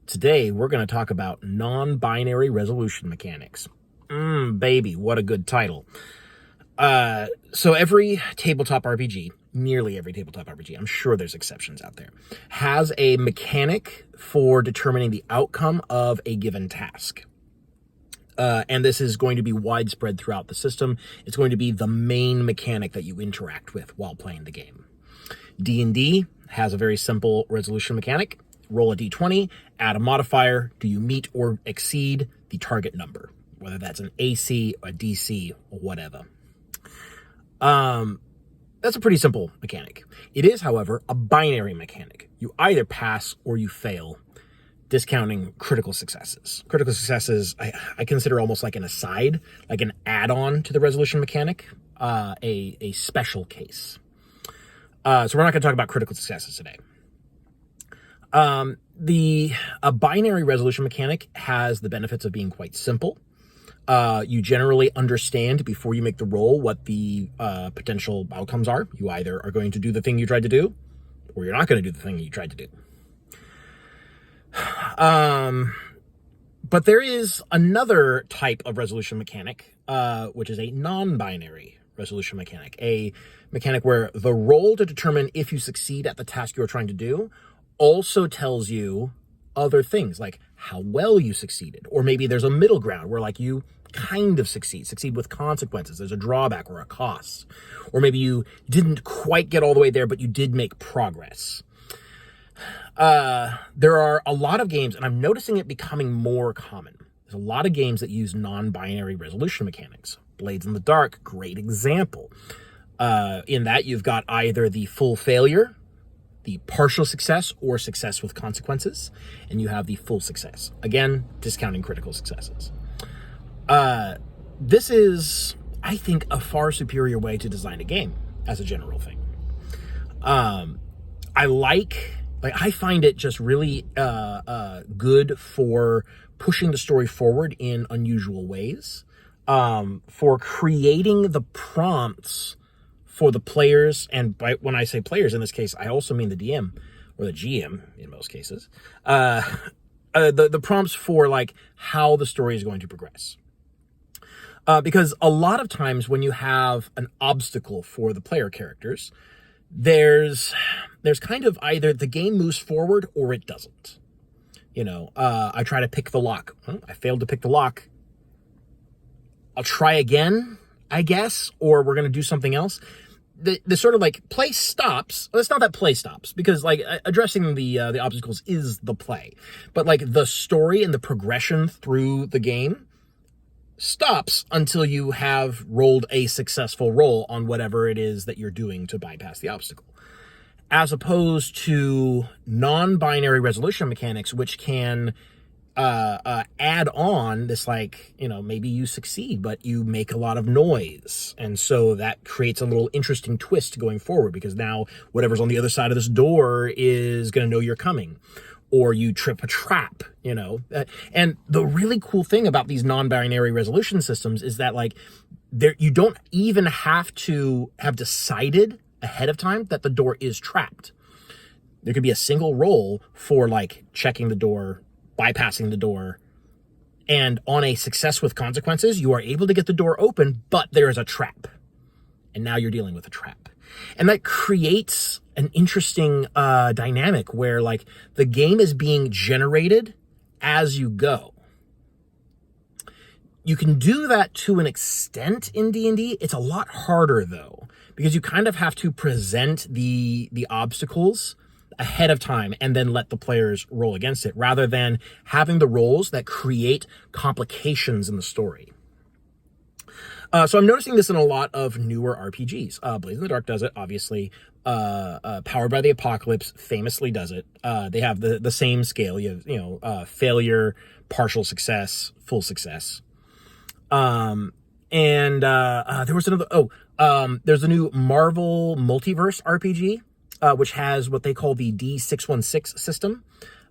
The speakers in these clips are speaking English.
Today, we're going to talk about non-binary resolution mechanics. Baby, what a good title. So every tabletop RPG, nearly every tabletop RPG, I'm sure there's exceptions out there, has a mechanic for determining the outcome of a given task. And this is going to be widespread throughout the system. It's going to be the main mechanic that you interact with while playing the game. D&D has a very simple resolution mechanic. Roll a d20, add a modifier. Do you meet or exceed the target number? Whether that's an AC, a DC, or whatever. That's a pretty simple mechanic. It is, however, a binary mechanic. You either pass or you fail, discounting critical successes. Critical successes, I consider almost like an aside, like an add-on to the resolution mechanic, a special case. So we're not going to talk about critical successes today. A binary resolution mechanic has the benefits of being quite simple. You generally understand before you make the roll what the potential outcomes are. You either are going to do the thing you tried to do, or you're not going to do the thing you tried to do. But there is another type of resolution mechanic, which is a non-binary resolution mechanic, a mechanic where the roll to determine if you succeed at the task you're trying to do also tells you other things, like how well you succeeded, or maybe there's a middle ground where like you kind of succeed with consequences. There's a drawback or a cost, or maybe you didn't quite get all the way there, but you did make progress. There are a lot of games, and I'm noticing it becoming more common. There's a lot of games that use non-binary resolution mechanics. Blades in the Dark, great example. In that you've got either the full failure, the partial success, or success with consequences, and you have the full success. Again, discounting critical successes. This is, I think, a far superior way to design a game as a general thing. I find it just really good for pushing the story forward in unusual ways, for creating the prompts for the players, and when I say players in this case, I also mean the DM or the GM in most cases. The prompts for like how the story is going to progress. Because a lot of times when you have an obstacle for the player characters, there's kind of either the game moves forward or it doesn't. I try to pick the lock. I failed to pick the lock. I'll try again, I guess, or we're going to do something else. The sort of like play stops. Well, it's not that play stops, because like addressing the obstacles is the play, but like the story and the progression through the game stops until you have rolled a successful roll on whatever it is that you're doing to bypass the obstacle. As opposed to non-binary resolution mechanics, which can add on this, like, maybe you succeed, but you make a lot of noise. And so that creates a little interesting twist going forward, because now whatever's on the other side of this door is going to know you're coming, or you trip a trap, and the really cool thing about these non-binary resolution systems is that like you don't even have to have decided ahead of time that the door is trapped. There could be a single roll for like checking the door, bypassing the door, and on a success with consequences, you are able to get the door open, but there is a trap. And now you're dealing with a trap. And that creates an interesting dynamic where like the game is being generated as you go. You can do that to an extent in D&D. It's a lot harder though, because you kind of have to present the obstacles ahead of time and then let the players roll against it, rather than having the rolls that create complications in the story. So I'm noticing this in a lot of newer RPGs. Blades in the Dark does it, obviously. Powered by the Apocalypse famously does it. They have the same scale. You have, failure, partial success, full success. There was another, there's a new Marvel Multiverse RPG, which has what they call the D616 system.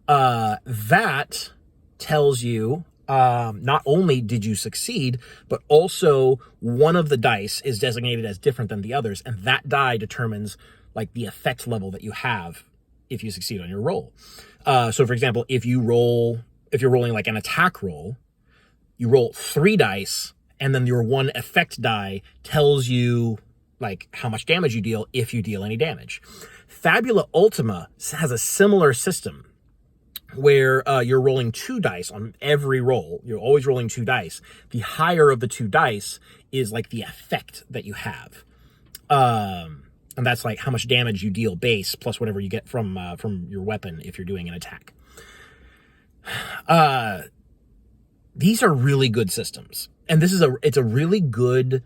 That tells you, not only did you succeed, but also one of the dice is designated as different than the others, and that die determines like the effect level that you have if you succeed on your roll. So for example, if you're rolling like an attack roll, you roll 3 dice, and then your one effect die tells you like how much damage you deal if you deal any damage. Fabula Ultima has a similar system where you're rolling 2 dice on every roll. You're always rolling 2 dice. The higher of the 2 dice is like the effect that you have. And that's like how much damage you deal base plus whatever you get from your weapon if you're doing an attack. These are really good systems. And it's a really good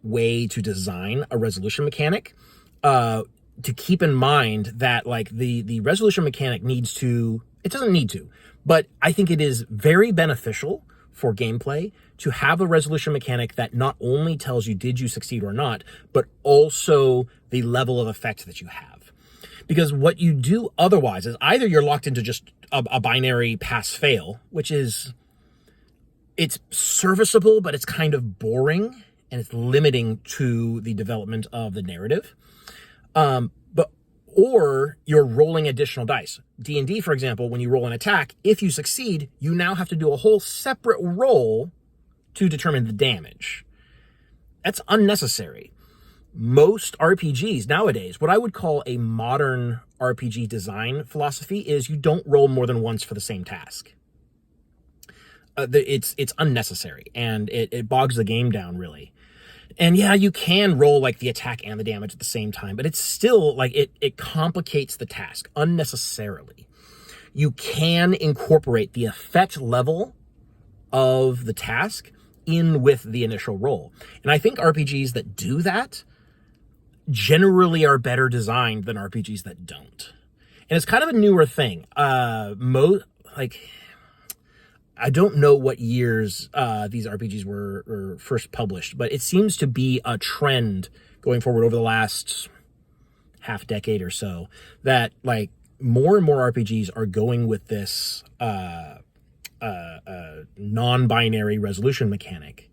way to design a resolution mechanic, to keep in mind that like the resolution mechanic it doesn't need to, but I think it is very beneficial for gameplay to have a resolution mechanic that not only tells you did you succeed or not, but also the level of effect that you have. Because what you do otherwise is either you're locked into just a binary pass-fail, which it's serviceable, but it's kind of boring, and it's limiting to the development of the narrative. Or you're rolling additional dice. D&D, for example, when you roll an attack, if you succeed, you now have to do a whole separate roll to determine the damage. That's unnecessary. Most RPGs nowadays, what I would call a modern RPG design philosophy, is you don't roll more than once for the same task. It's unnecessary, and it bogs the game down, really. And yeah, you can roll like the attack and the damage at the same time, but it's still like it complicates the task unnecessarily. You can incorporate the effect level of the task in with the initial roll. And I think RPGs that do that generally are better designed than RPGs that don't. And it's kind of a newer thing. I don't know what years these RPGs were first published, but it seems to be a trend going forward over the last half decade or so that like more and more RPGs are going with this non-binary resolution mechanic.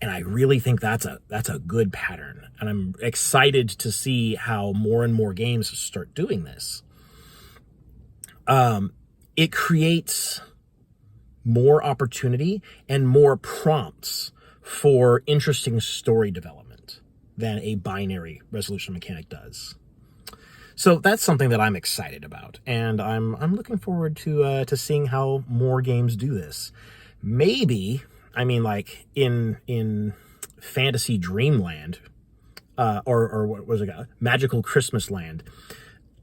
And I really think that's a good pattern. And I'm excited to see how more and more games start doing this. It creates more opportunity and more prompts for interesting story development than a binary resolution mechanic does. So that's something that I'm excited about, and I'm looking forward to seeing how more games do this. Maybe, I mean, like in Fantasy Dreamland, or what was it, Magical Christmas Land.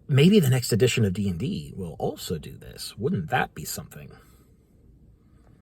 Maybe the next edition of D&D will also do this. Wouldn't that be something?